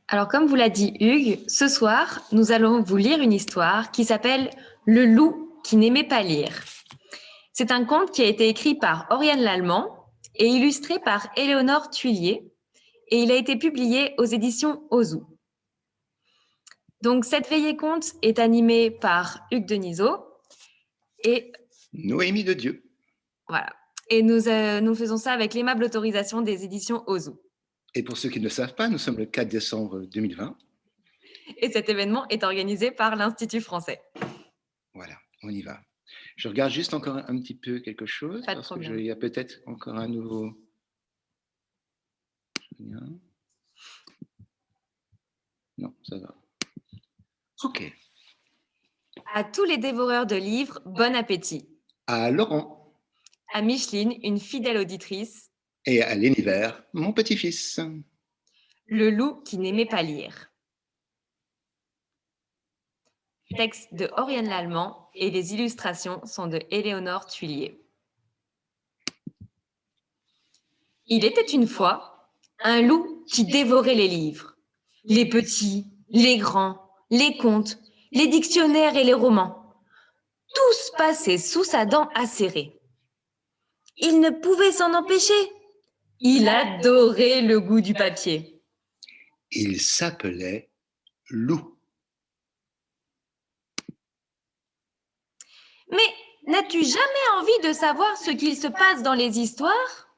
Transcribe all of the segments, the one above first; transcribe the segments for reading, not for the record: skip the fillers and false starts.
Alors, comme vous l'a dit Hugues, ce soir, nous allons vous lire une histoire qui s'appelle « Le loup qui n'aimait pas lire ». C'est un conte qui a été écrit par Oriane Lallemand et illustré par Éléonore Tuillier, et il a été publié aux éditions Ozu. Donc, cette veillée conte est animée par Hugues Denisot et Noémie de Dieu. Voilà. Et nous faisons ça avec l'aimable autorisation des éditions Ozu. Et pour ceux qui ne le savent pas, nous sommes le 4 décembre 2020. Et cet événement est organisé par l'Institut français. Voilà, on y va. Je regarde juste encore un petit peu quelque chose, Pas de parce problème. qu'il y a peut-être encore un nouveau... Non, ça va. Ok. À tous les dévoreurs de livres, bon appétit. À Laurent. À Micheline, une fidèle auditrice. Et à l'univers, mon petit-fils. Le loup qui n'aimait pas lire. Texte de Oriane Lallemand et les illustrations sont de Éléonore Tuillier. Il était une fois un loup qui dévorait les livres. Les petits, les grands, les contes, les dictionnaires et les romans. Tous passaient sous sa dent acérée. Il ne pouvait s'en empêcher. Il adorait le goût du papier. Il s'appelait Loup. Mais n'as-tu jamais envie de savoir ce qu'il se passe dans les histoires ?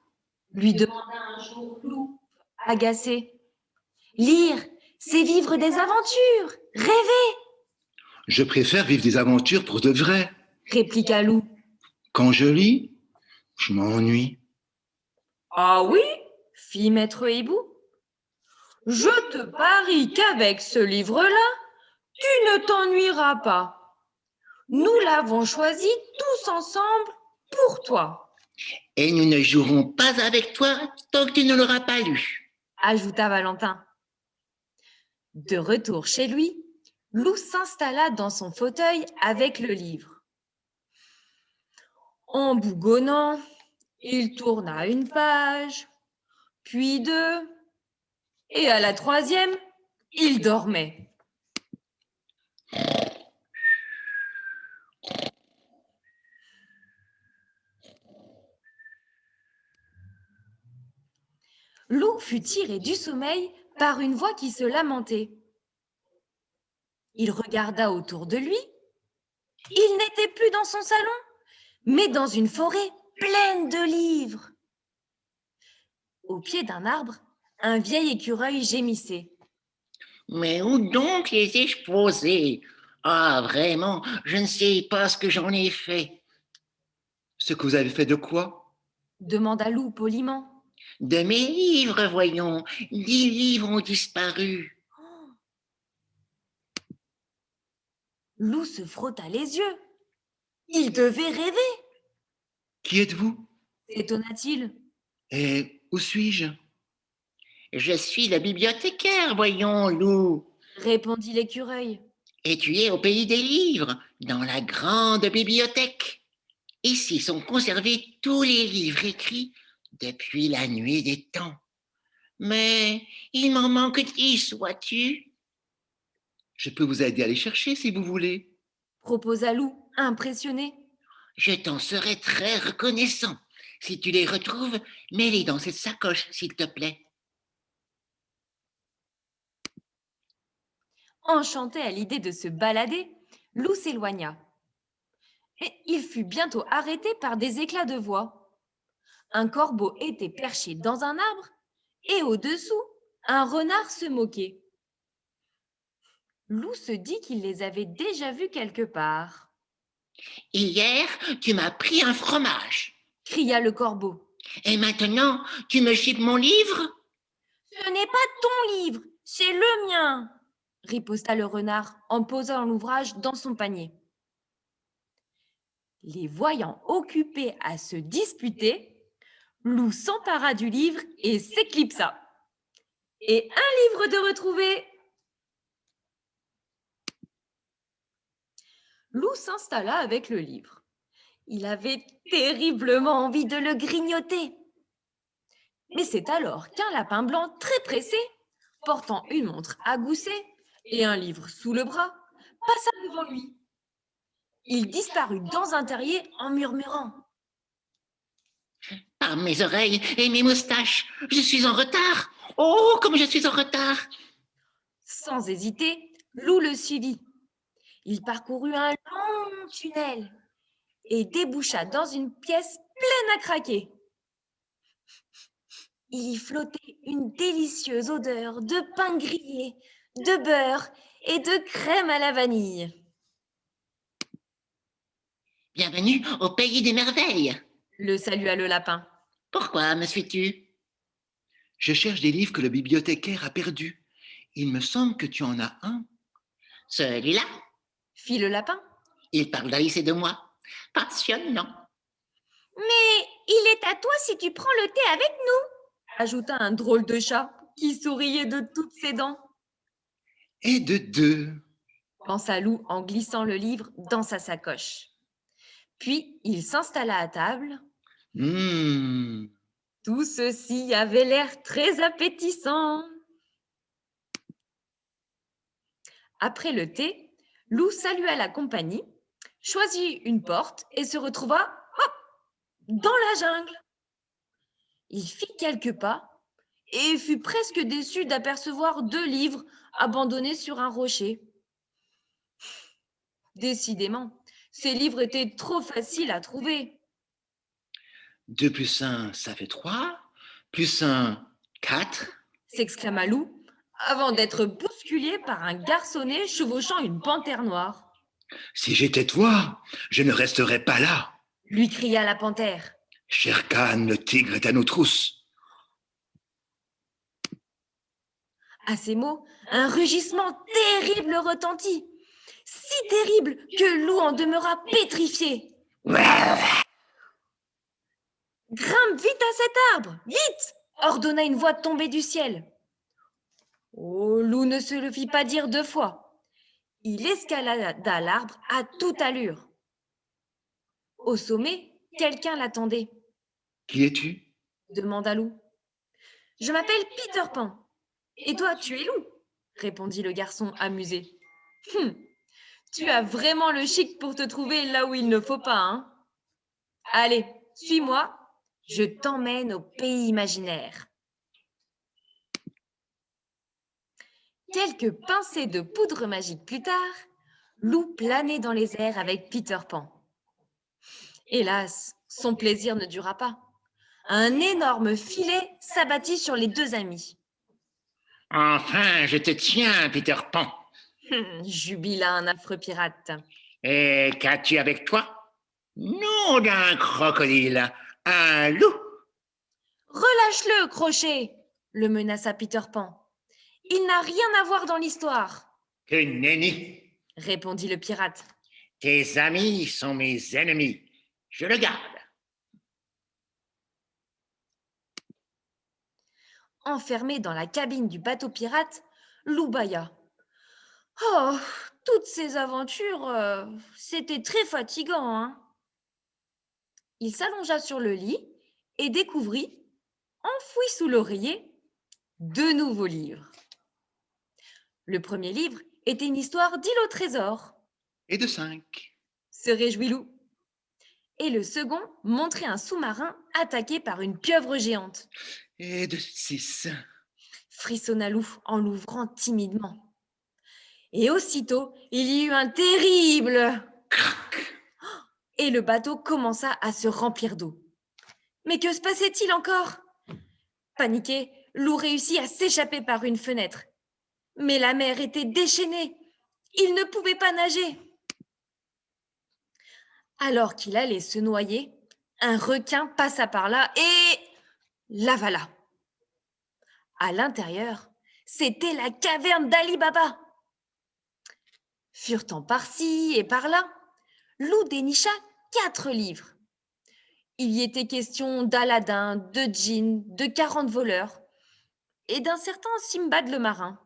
Lui demanda un jour Loup, agacé. Lire, c'est vivre des aventures, rêver, Je préfère vivre des aventures pour de vrai. répliqua Loup. Quand je lis, je m'ennuie. Ah oui, fit Maître Hibou. Je te parie qu'avec ce livre-là, tu ne t'ennuieras pas. Nous l'avons choisi tous ensemble pour toi, Et nous ne jouerons pas avec toi tant que tu ne l'auras pas lu. ajouta Valentin. De retour chez lui, Loup s'installa dans son fauteuil avec le livre. En bougonnant, il tourna une page, puis deux, et à la troisième, il dormait. Loup fut tiré du sommeil par une voix qui se lamentait. Il regarda autour de lui. Il n'était plus dans son salon, mais dans une forêt pleine de livres. Au pied d'un arbre, un vieil écureuil gémissait. Mais où donc les ai-je posés? Ah, vraiment, je ne sais pas ce que j'en ai fait. Ce que vous avez fait de quoi? Demanda Loup poliment. De mes livres, voyons, 10 livres ont disparu. Loup se frotta les yeux. Il devait rêver, Qui êtes-vous? s'étonna-t-il. Et où suis-je? Je suis le bibliothécaire, voyons, Loup. Répondit l'écureuil. Et tu es au pays des livres, dans la grande bibliothèque. Ici sont conservés tous les livres écrits depuis la nuit des temps. Mais il m'en manque 10, vois-tu? Je peux vous aider à les chercher si vous voulez. Proposa Loup, impressionné. Je t'en serai très reconnaissant. Si tu les retrouves, mets-les dans cette sacoche, s'il te plaît. Enchanté à l'idée de se balader, Loup s'éloigna. Et il fut bientôt arrêté par des éclats de voix. Un corbeau était perché dans un arbre et au-dessous, un renard se moquait. Loup se dit qu'il les avait déjà vus quelque part. Hier, tu m'as pris un fromage. Cria le corbeau. Et maintenant, tu me chipes mon livre? Ce n'est pas ton livre, c'est le mien, riposta le renard en posant l'ouvrage dans son panier. Les voyant occupés à se disputer, Loup s'empara du livre et s'éclipsa. Et un livre de retrouvé. Loup s'installa avec le livre. Il avait terriblement envie de le grignoter. Mais c'est alors qu'un lapin blanc très pressé portant une montre à gousset et un livre sous le bras, passa devant lui. Il disparut dans un terrier en murmurant. Par mes oreilles et mes moustaches, je suis en retard. Oh, comme je suis en retard. Sans hésiter, Lou le suivit. Il parcourut un long tunnel et déboucha dans une pièce pleine à craquer. Il y flottait une délicieuse odeur de pain grillé, de beurre et de crème à la vanille. Bienvenue au pays des merveilles. Le salua le lapin. Pourquoi me suis-tu? Je cherche des livres que le bibliothécaire a perdus. Il me semble que tu en as un. Celui-là, Fit le lapin. il parle d'Alice et de moi. Passionnant. Mais il est à toi si tu prends le thé avec nous, ajouta un drôle de chat qui souriait de toutes ses dents. Et de deux. Pensa Lou en glissant le livre dans sa sacoche. Puis il s'installa à table. Tout ceci avait l'air très appétissant. Après le thé, Lou salua la compagnie, choisit une porte et se retrouva dans la jungle. Il fit quelques pas et fut presque déçu d'apercevoir 2 livres abandonnés sur un rocher. Décidément, ces livres étaient trop faciles à trouver. 2 plus 1, ça fait 3. Plus 1, 4. S'exclama Lou, avant d'être bousculé par un garçonnet chevauchant une panthère noire. Si j'étais toi, je ne resterais pas là. Lui cria la panthère. Shere Khan, le tigre est à nos trousses. À ces mots, un rugissement terrible retentit. Si terrible que Lou en demeura pétrifié. Grimpe vite à cet arbre, vite, ordonna une voix tombée du ciel. Oh, Lou ne se le fit pas dire 2 fois. Il escalada l'arbre à toute allure. Au sommet, quelqu'un l'attendait, Qui es-tu? demanda Lou. Je m'appelle Peter Pan. Et toi, tu es Lou, répondit le garçon amusé. Tu as vraiment le chic pour te trouver là où il ne faut pas, hein? Allez, suis-moi, je t'emmène au pays imaginaire. Quelques pincées de poudre magique plus tard, Lou planait dans les airs avec Peter Pan. Hélas, son plaisir ne dura pas. Un énorme filet s'abattit sur les 2 amis. Enfin, je te tiens, Peter Pan. Jubila un affreux pirate. Et qu'as-tu avec toi? Non d'un crocodile, un loup. Relâche-le, Crochet, le menaça Peter Pan. Il n'a rien à voir dans l'histoire, Que nenni. répondit le pirate. Tes amis sont mes ennemis. Je le garde. Enfermé dans la cabine du bateau pirate, Lou bâilla. Oh, toutes ces aventures, c'était très fatigant, hein? Il s'allongea sur le lit et découvrit, enfoui sous l'oreiller, 2 nouveaux livres. Le premier livre était une histoire d'île au trésor, Et de 5. se réjouit Lou. Et le second montrait un sous-marin attaqué par une pieuvre géante, Et de 6. frissonna Lou en l'ouvrant timidement. Et aussitôt, il y eut un terrible... Crac. Et le bateau commença à se remplir d'eau. Mais que se passait-il encore? Paniqué, Lou réussit à s'échapper par une fenêtre. Mais la mer était déchaînée. Il ne pouvait pas nager. Alors qu'il allait se noyer, un requin passa par là et l'avala. À l'intérieur, c'était la caverne d'Ali Baba. Furetant par-ci et par-là, Lou dénicha 4 livres. Il y était question d'Aladin, de djinns, de 40 voleurs et d'un certain Simbad le marin.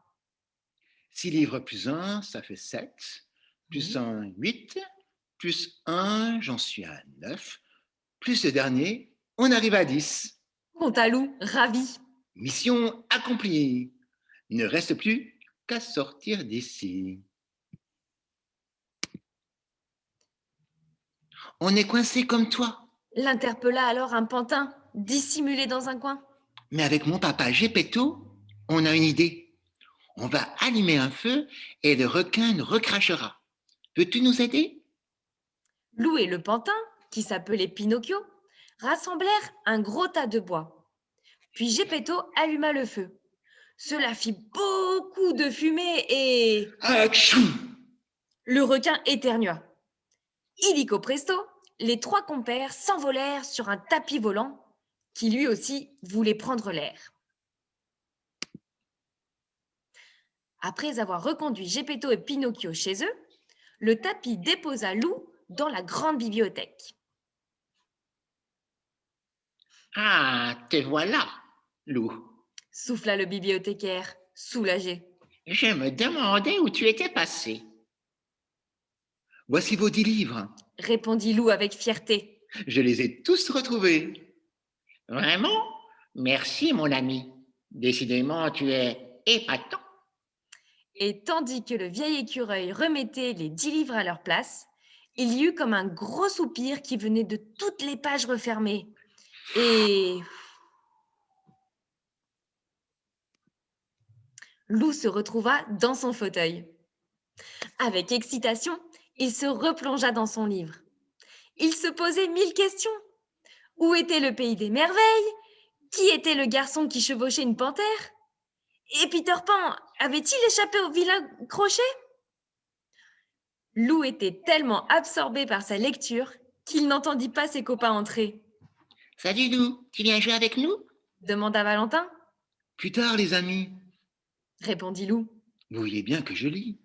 6 livres plus 1, ça fait 7. Plus 1, 8. Plus 1, j'en suis à 9. Plus le dernier, on arrive à 10. Compta Lou, ravi. Mission accomplie. Il ne reste plus qu'à sortir d'ici. On est coincé comme toi. L'interpella alors un pantin, dissimulé dans un coin. Mais avec mon papa Geppetto, on a une idée. On va allumer un feu et le requin nous recrachera. Peux-tu nous aider? Lou et le pantin, qui s'appelait Pinocchio, rassemblèrent un gros tas de bois. Puis Geppetto alluma le feu. Cela fit beaucoup de fumée et Atchou! le requin éternua. Illico presto, les trois compères s'envolèrent sur un tapis volant qui lui aussi voulait prendre l'air. Après avoir reconduit Geppetto et Pinocchio chez eux, le tapis déposa Lou dans la grande bibliothèque. Ah, te voilà, Lou. Souffla le bibliothécaire, soulagé. Je me demandais où tu étais passé. Voici vos 10 livres. Répondit Lou avec fierté. Je les ai tous retrouvés. Vraiment? Merci, mon ami. Décidément, tu es épatant. Et tandis que le vieil écureuil remettait les 10 livres à leur place, il y eut comme un gros soupir qui venait de toutes les pages refermées. Et Lou se retrouva dans son fauteuil. Avec excitation, il se replongea dans son livre. Il se posait 1000 questions. Où était le pays des merveilles? Qui était le garçon qui chevauchait une panthère? Et Peter Pan avait-il échappé au vilain crochet? Lou était tellement absorbé par sa lecture qu'il n'entendit pas ses copains entrer. Salut, Lou. Tu viens jouer avec nous? Demanda Valentin. Plus tard, les amis. Répondit Lou. Vous voyez bien que je lis.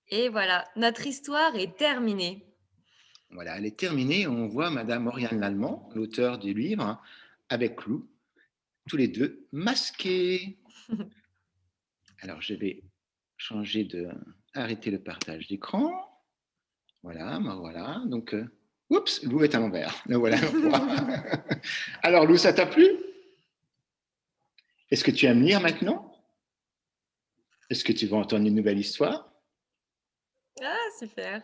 Et voilà, notre histoire est terminée. Voilà, elle est terminée. On voit Madame Oriane Lallemand, l'auteur du livre, avec Lou, tous les deux masqués. Alors, je vais arrêter le partage d'écran. Voilà, ben voilà. Donc, oups, Lou est à l'envers. Le voilà. Alors, Lou, ça t'a plu? Est-ce que tu aimes lire maintenant? Est-ce que tu veux entendre une nouvelle histoire? Ah, super.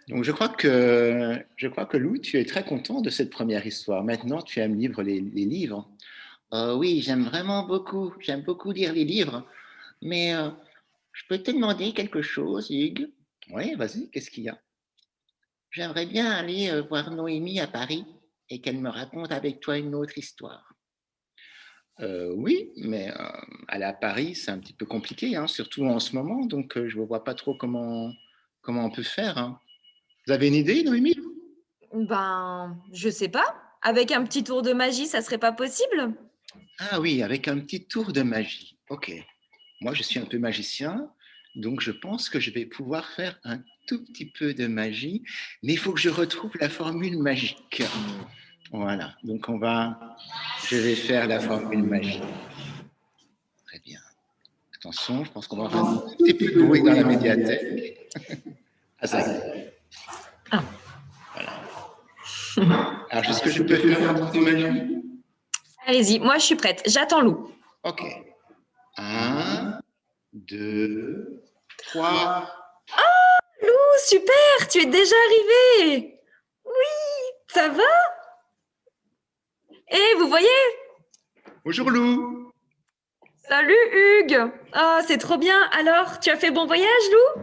Donc, je crois que Lou, tu es très content de cette première histoire. Maintenant, tu aimes lire les livres. Oui, j'aime vraiment beaucoup. J'aime beaucoup lire les livres. Mais je peux te demander quelque chose, Hugues? Oui, vas-y, qu'est-ce qu'il y a? J'aimerais bien aller voir Noémie à Paris et qu'elle me raconte avec toi une autre histoire. Oui, mais aller à Paris, c'est un petit peu compliqué, hein, surtout en ce moment. Donc, je ne vois pas trop comment on peut faire. Hein. Vous avez une idée, Noémie? Ben, je sais pas. Avec un petit tour de magie, ça serait pas possible? Ah oui, avec un petit tour de magie. Ok. Moi, je suis un peu magicien, donc je pense que je vais pouvoir faire un tout petit peu de magie, mais il faut que je retrouve la formule magique. Voilà. Donc, je vais faire la formule magique. Très bien. Attention, je pense qu'on va avoir un petit peu de bruit dans la médiathèque. Ah, ça y est. Ah. Voilà. Alors, est-ce que je peux faire un tour de magie? Allez-y, moi je suis prête. J'attends Lou. Ok. 1, 2, 3. Lou, super, tu es déjà arrivé. Oui, ça va? Eh, vous voyez? Bonjour Lou. Salut Hugues. Ah, c'est trop bien. Alors, tu as fait bon voyage, Lou?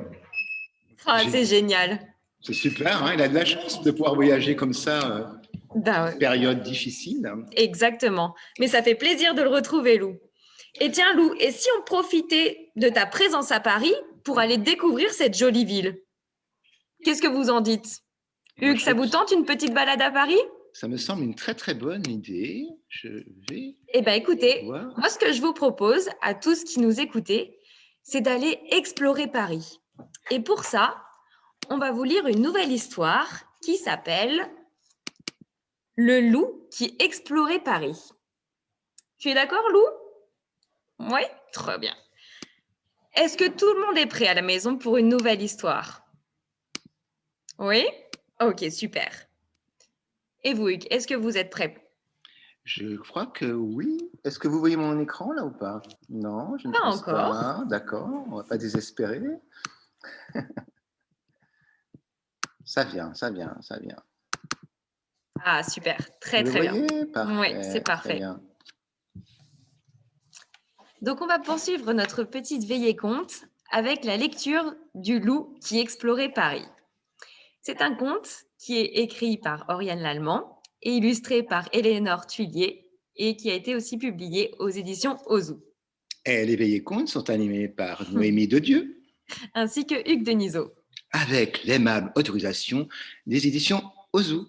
Ah, c'est génial. C'est super, hein, il a de la chance de pouvoir voyager comme ça, Ben ouais. période difficile. Exactement. Mais ça fait plaisir de le retrouver, Lou. Et tiens, Lou, et si on profitait de ta présence à Paris pour aller découvrir cette jolie ville? Qu'est-ce que vous en dites? Hugues, ça vous tente une petite balade à Paris? Ça me semble une très très bonne idée. Je vais. Eh bien, écoutez, voir. moi, ce que je vous propose à tous qui nous écoutez, c'est d'aller explorer Paris. Et pour ça, on va vous lire une nouvelle histoire qui s'appelle Le loup qui explorait Paris. Tu es d'accord, Lou? Oui, très bien. Est-ce que tout le monde est prêt à la maison pour une nouvelle histoire? Oui? Ok, super. Et vous, Hugues, est-ce que vous êtes prêts? Je crois que oui. Est-ce que vous voyez mon écran là ou pas? Non, je ne Pas pense encore. pas. D'accord, on ne va pas désespérer. Ça vient, ça vient, ça vient. Ah, super. Très, Vous le très bien. voyez? Oui, c'est Parfait, très parfait. bien. Donc, on va poursuivre notre petite veillée conte avec la lecture du loup qui explorait Paris. C'est un conte qui est écrit par Oriane Lallemand et illustré par Éléonore Thuillier et qui a été aussi publié aux éditions Ozu, Et les veillées contes sont animées par Noémie de Dieu, ainsi que Hugues Denisot. avec l'aimable autorisation des éditions Ozu.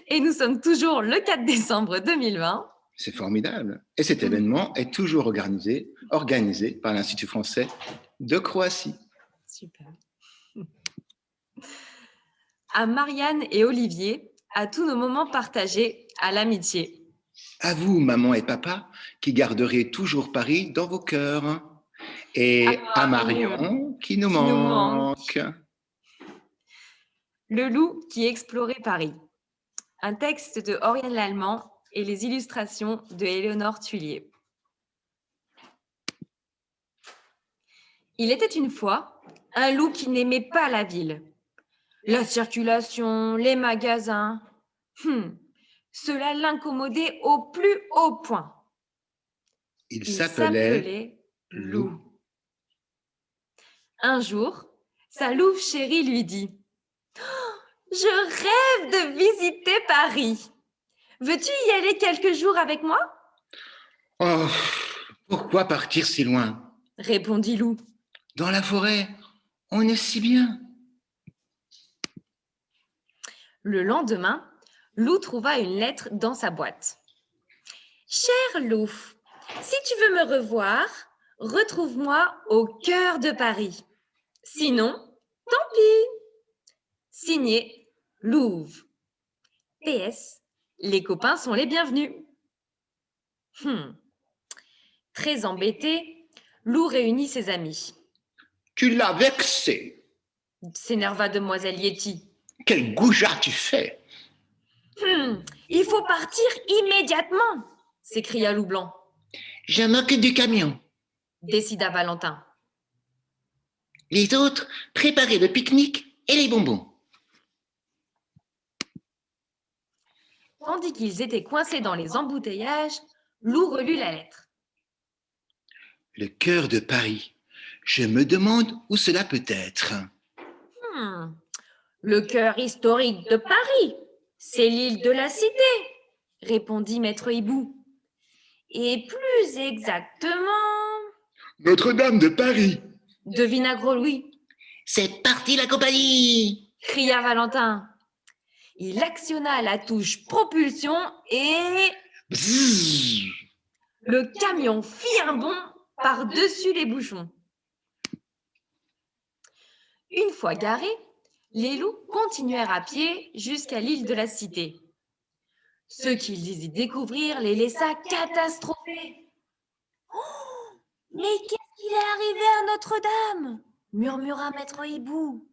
Et nous sommes toujours le 4 décembre 2020. C'est formidable. Et cet événement est toujours organisé par l'Institut français de Croatie. Super. À Marianne et Olivier, à tous nos moments partagés, à l'amitié. À vous, maman et papa, qui garderez toujours Paris dans vos cœurs. Et à Marion, qui nous manque. Le loup qui explorait Paris. Un texte de Oriane Lallemand et les illustrations de Éléonore Thuillier. Il était une fois un loup qui n'aimait pas la ville. La circulation, les magasins, cela l'incommodait au plus haut point. Il Il s'appelait s'appelait Loup. Loup. Un jour, sa louve chérie lui dit « Je rêve de visiter Paris. Veux-tu y aller quelques jours avec moi ?» Oh, pourquoi partir si loin? Répondit Loup. Dans la forêt, on est si bien. Le lendemain, Loup trouva une lettre dans sa boîte. « Cher Loup, si tu veux me revoir, retrouve-moi au cœur de Paris. Sinon, tant pis. » Signé Louve. PS, les copains sont les bienvenus. Très embêté, Loup réunit ses amis. Tu l'as vexé. S'énerva demoiselle Yeti. Quel goujat tu fais. Il faut partir immédiatement, s'écria Loup Blanc. Je m'occupe du camion. Décida Valentin. Les autres, préparez le pique-nique et les bonbons. Tandis qu'ils étaient coincés dans les embouteillages, Loup relut la lettre. Le cœur de Paris. Je me demande où cela peut être. Le cœur historique de Paris, c'est l'île de la Cité, répondit Maître Hibou. Et plus exactement... Notre-Dame de Paris. Devina Gros Louis. C'est parti la compagnie! Cria Valentin. Il actionna la touche propulsion et... Bzzz. Le camion fit un bond par-dessus les bouchons. Une fois garés, les loups continuèrent à pied jusqu'à l'île de la Cité. Ce qu'ils y découvrirent les laissa catastrophés. « Oh, mais qu'est-ce qu'il est arrivé à Notre-Dame » murmura Maître Hibou.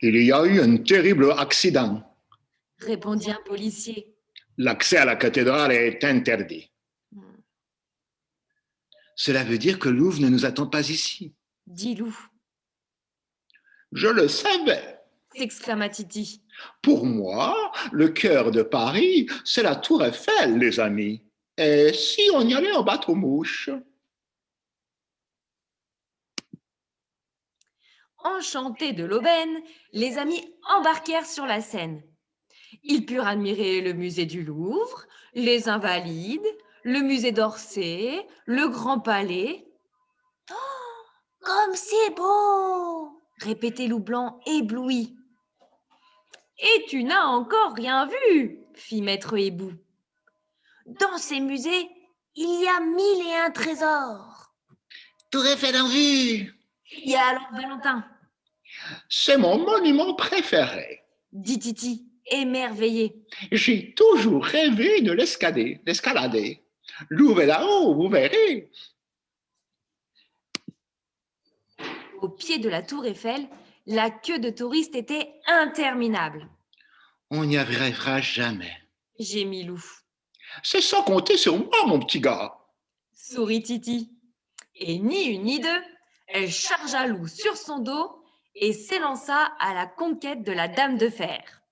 Il y a eu un terrible accident. Répondit un policier. L'accès à la cathédrale est interdit. Cela veut dire que Louvre ne nous attend pas ici. Dit Loup. Je le savais. S'exclama Titi. Pour moi, le cœur de Paris, c'est la Tour Eiffel, les amis. Et si on y allait en bateau-mouche? Enchantés de l'aubaine, les amis embarquèrent sur la Seine. Ils purent admirer le musée du Louvre, les Invalides, le musée d'Orsay, le Grand Palais. « Oh, comme c'est beau !» répétait Loup Blanc ébloui. « Et tu n'as encore rien vu !» fit Maître Hibou. « Dans ces musées, il y a 1001 trésors. » Tour Eiffel en vue! Et alors Valentin, C'est mon monument préféré. dit Titi, émerveillé. J'ai toujours rêvé de l'escalader. Louvre est là-haut, vous verrez. Au pied de la tour Eiffel, la queue de touristes était interminable. On n'y arrivera jamais. Gémit Loup. C'est sans compter sur moi, mon petit gars. sourit Titi. Et ni une ni deux, elle chargea Lou sur son dos et s'élança à la conquête de la Dame de Fer.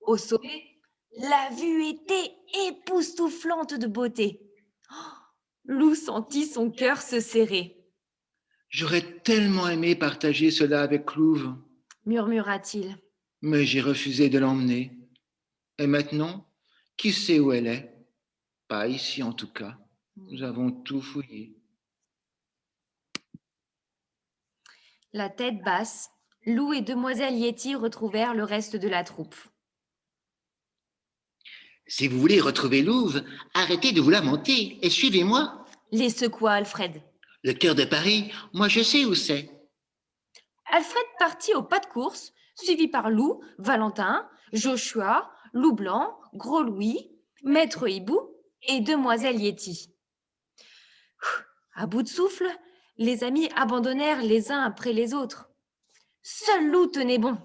Au sommet, la vue était époustouflante de beauté. Lou sentit son cœur se serrer. J'aurais tellement aimé partager cela avec Louve, Murmura-t-il. mais j'ai refusé de l'emmener. Et maintenant, qui sait où elle est? Pas ici en tout cas. Nous avons tout fouillé. La tête basse, Lou et Demoiselle Yeti retrouvèrent le reste de la troupe. Si vous voulez retrouver Louve, arrêtez de vous lamenter et suivez-moi. Les secoua Alfred. Le cœur de Paris, moi je sais où c'est. Alfred partit au pas de course, suivi par Lou, Valentin, Joshua, Loup Blanc, Gros Louis, Maître Hibou et Demoiselle Yeti. À bout de souffle, les amis abandonnèrent les uns après les autres. Seul Lou tenait bon,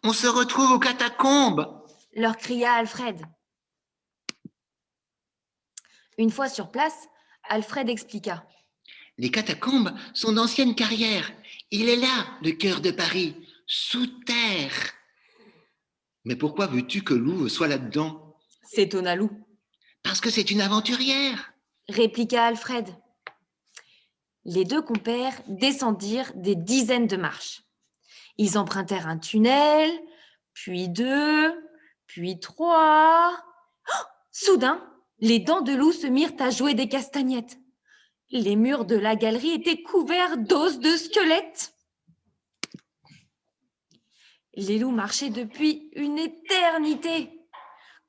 On se retrouve aux catacombes. leur cria Alfred. Une fois sur place, Alfred expliqua. Les catacombes sont d'anciennes carrières. Il est là, le cœur de Paris, sous terre. Mais pourquoi veux-tu que Louve soit là-dedans? S'étonna Lou, Parce que c'est une aventurière. répliqua Alfred. Les deux compères descendirent des dizaines de marches. Ils empruntèrent un tunnel, puis deux, puis trois. Oh, soudain, les dents de Lou se mirent à jouer des castagnettes. Les murs de la galerie étaient couverts d'os de squelettes. Les loups marchaient depuis une éternité,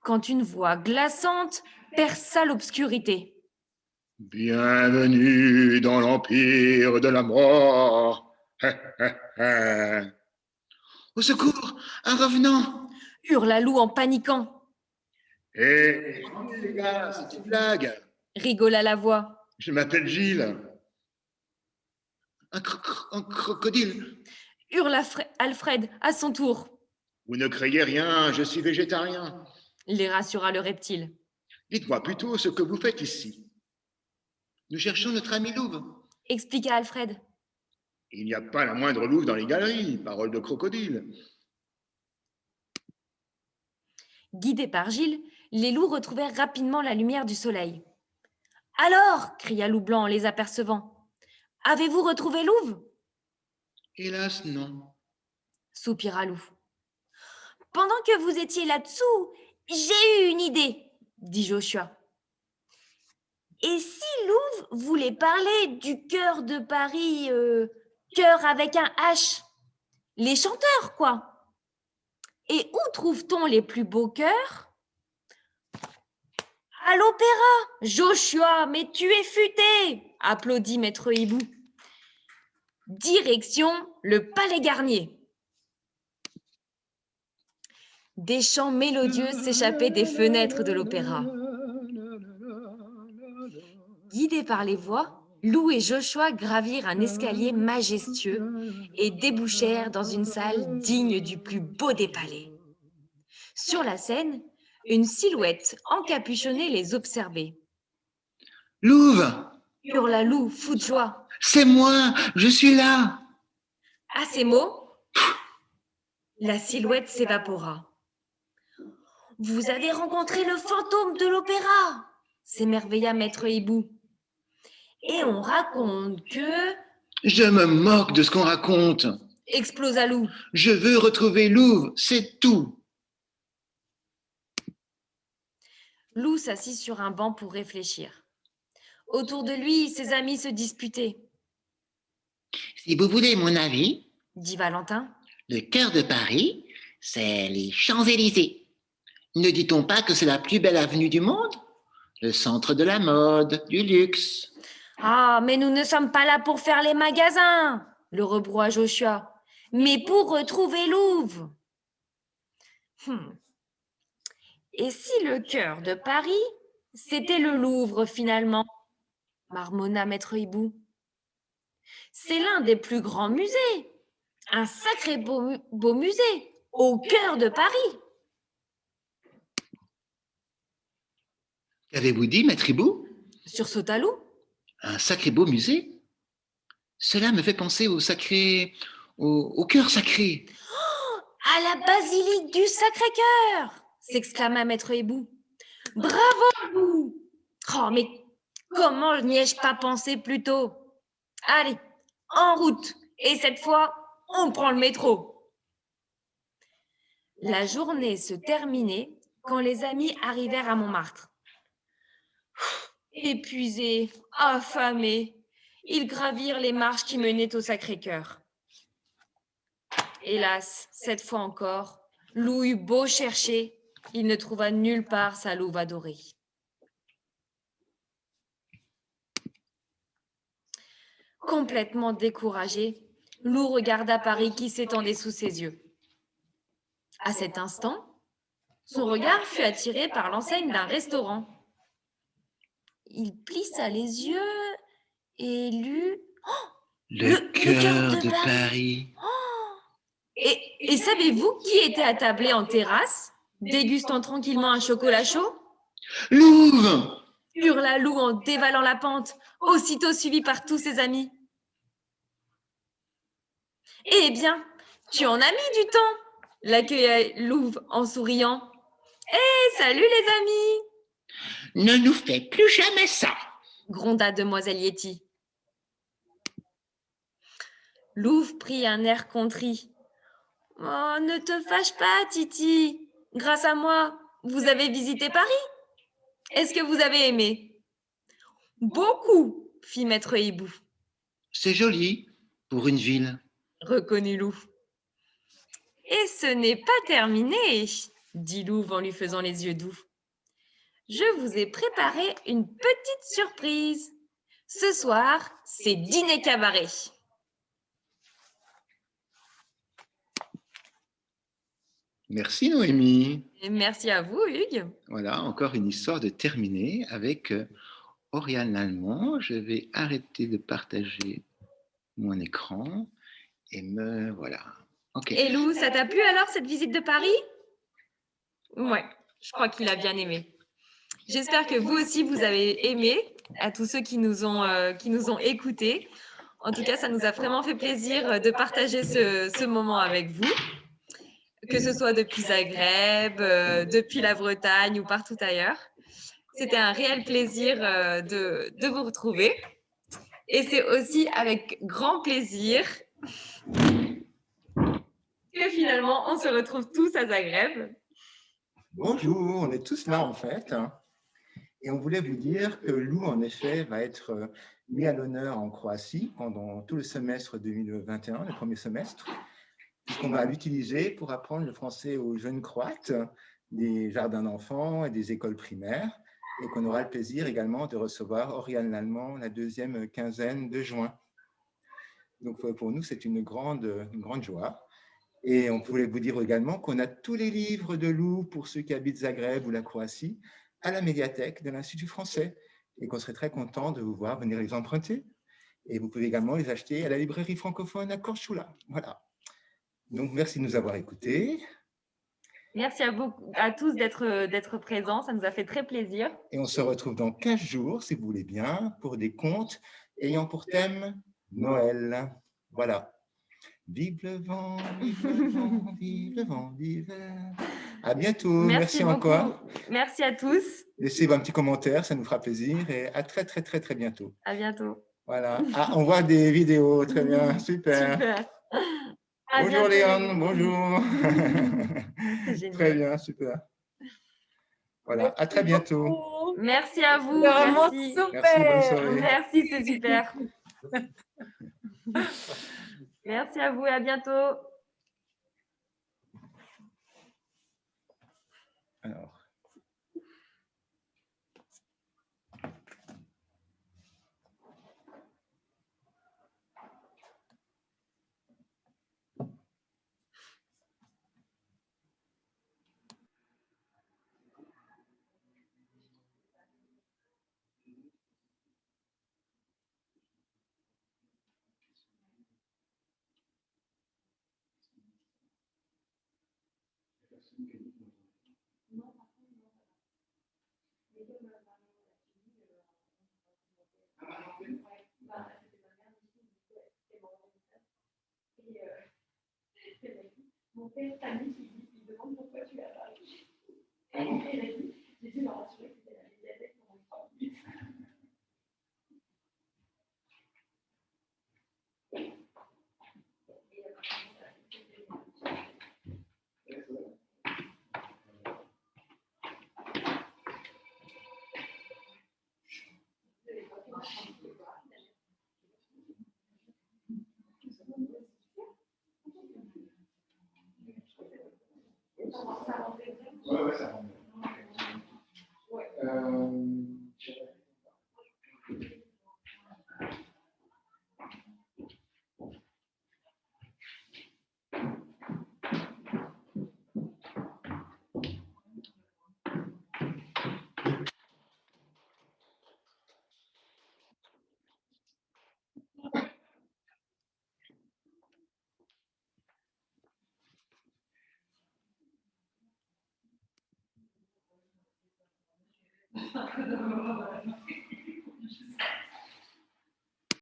quand une voix glaçante perça l'obscurité. Bienvenue dans l'empire de la mort. Au secours, un revenant. Hurla Lou en paniquant. Hé, les gars, c'est une blague. Rigola la voix. Je m'appelle Gilles. Un crocodile. Hurla Alfred à son tour. Vous ne craignez rien, je suis végétarien. Les rassura le reptile. Dites-moi plutôt ce que vous faites ici. Nous cherchons notre ami Louve. Expliqua Alfred. Il n'y a pas la moindre louve dans les galeries, parole de crocodile. Guidés par Gilles, les loups retrouvèrent rapidement la lumière du soleil. « Alors » cria Loup Blanc en les apercevant. « Avez-vous retrouvé Louve ?» Hélas, non. Soupira Lou. « Pendant que vous étiez là-dessous, j'ai eu une idée, dit Joshua. Et si Louve voulait parler du cœur de Paris, cœur avec un H, les chanteurs, quoi. Et où trouve-t-on les plus beaux chœurs? À l'opéra, Joshua, mais tu es futé, applaudit Maître Hibou. Direction le Palais Garnier. Des chants mélodieux s'échappaient des fenêtres de l'opéra. Guidés par les voix, Lou et Joshua gravirent un escalier majestueux et débouchèrent dans une salle digne du plus beau des palais. Sur la scène, une silhouette encapuchonnée les observait. « Louve !» hurla Lou, fou de joie. « C'est moi, je suis là !» À ces mots, la silhouette s'évapora. « Vous avez rencontré le fantôme de l'opéra !» s'émerveilla Maître Hibou. Et on raconte que... Je me moque de ce qu'on raconte. Explosa Lou. Je veux retrouver Louve, c'est tout. Lou s'assit sur un banc pour réfléchir. Autour de lui, ses amis se disputaient. Si vous voulez mon avis, dit Valentin, le cœur de Paris, c'est les Champs-Élysées. Ne dit-on pas que c'est la plus belle avenue du monde? Le centre de la mode, du luxe. Ah, mais nous ne sommes pas là pour faire les magasins, le rebroua Joshua, mais pour retrouver Louve. Et si le cœur de Paris, c'était le Louvre finalement, marmonna Maître Hibou. C'est l'un des plus grands musées, un sacré beau musée, au cœur de Paris. Qu'avez-vous dit, maître Hibou? Sur Sotalou? Un sacré beau musée? Cela me fait penser au cœur sacré. À la basilique du Sacré-Cœur! S'exclama maître Hibou. Bravo, vous! Oh, mais comment n'y ai-je pas pensé plus tôt? Allez, en route! Et cette fois, on prend le métro. La journée se terminait quand les amis arrivèrent à Montmartre. Épuisés, affamés, ils gravirent les marches qui menaient au Sacré-Cœur. Hélas, cette fois encore, Lou eut beau chercher, il ne trouva nulle part sa louve adorée. Complètement découragé, Lou regarda Paris qui s'étendait sous ses yeux. À cet instant, son regard fut attiré par l'enseigne d'un restaurant. Il plissa les yeux et lut Le cœur de Paris. Et savez-vous qui était attablé en terrasse, dégustant tranquillement un chocolat chaud? Louve! Hurla Lou en dévalant la pente, aussitôt suivi par tous ses amis. Eh bien, tu en as mis du temps, l'accueilla Louve en souriant. Eh, salut les amis! Ne nous fais plus jamais ça. Gronda demoiselle Yeti. Louve prit un air contrit. Oh, ne te fâche pas, Titi. Grâce à moi, vous avez visité Paris. Est-ce que vous avez aimé? Beaucoup, fit maître Hibou. C'est joli pour une ville. Reconnut Louve. Et ce n'est pas terminé, dit Louve en lui faisant les yeux doux. Je vous ai préparé une petite surprise. Ce soir, c'est dîner cabaret. Merci Noémie. Et merci à vous, Hugues. Voilà, encore une histoire de terminer avec Oriane Lallemand. Je vais arrêter de partager mon écran et me voilà. Ok. Et Lou, ça t'a plu alors cette visite de Paris? Ouais, je crois qu'il a bien aimé. J'espère que vous aussi vous avez aimé, à tous ceux qui nous ont écoutés. En tout cas, ça nous a vraiment fait plaisir de partager ce moment avec vous, que ce soit depuis Zagreb, depuis la Bretagne ou partout ailleurs. C'était un réel plaisir de vous retrouver. Et c'est aussi avec grand plaisir que finalement, on se retrouve tous à Zagreb. Bonjour, on est tous là en fait. Et on voulait vous dire que Lou, en effet, va être mis à l'honneur en Croatie pendant tout le semestre 2021, le premier semestre, puisqu'on va l'utiliser pour apprendre le français aux jeunes Croates des jardins d'enfants et des écoles primaires, et qu'on aura le plaisir également de recevoir Oriane Lallemand la deuxième quinzaine de juin. Donc pour nous, c'est une grande joie. Et on voulait vous dire également qu'on a tous les livres de Lou pour ceux qui habitent Zagreb ou la Croatie à la médiathèque de l'Institut français et qu'on serait très content de vous voir venir les emprunter. Et vous pouvez également les acheter à la librairie francophone à Korčula. Voilà. Donc, merci de nous avoir écoutés. Merci à tous d'être présents, ça nous a fait très plaisir. Et on se retrouve dans 15 jours, si vous voulez bien, pour des contes ayant pour thème Noël. Voilà. Vive le vent, vive le vent, vive le vent d'hiver. À bientôt. Merci encore. Merci à tous. Laissez-vous un petit commentaire, ça nous fera plaisir. Et à très, très, très, très bientôt. À bientôt. Voilà. Ah, on voit des vidéos. Très bien. Super. Super. Bonjour Léon, bonjour. Très bien, super. Voilà, à très bientôt. Merci à vous. Vraiment Merci. super. Merci, bonne soirée. Merci, c'est super. Merci à vous et à bientôt. Alors. Mon père Samy qui demande pourquoi tu as parlé. Et il a dit, j'ai dû me rassurer que c'était la médiathèque pendant 3 minutes. Ouais, ouais, ça rentre.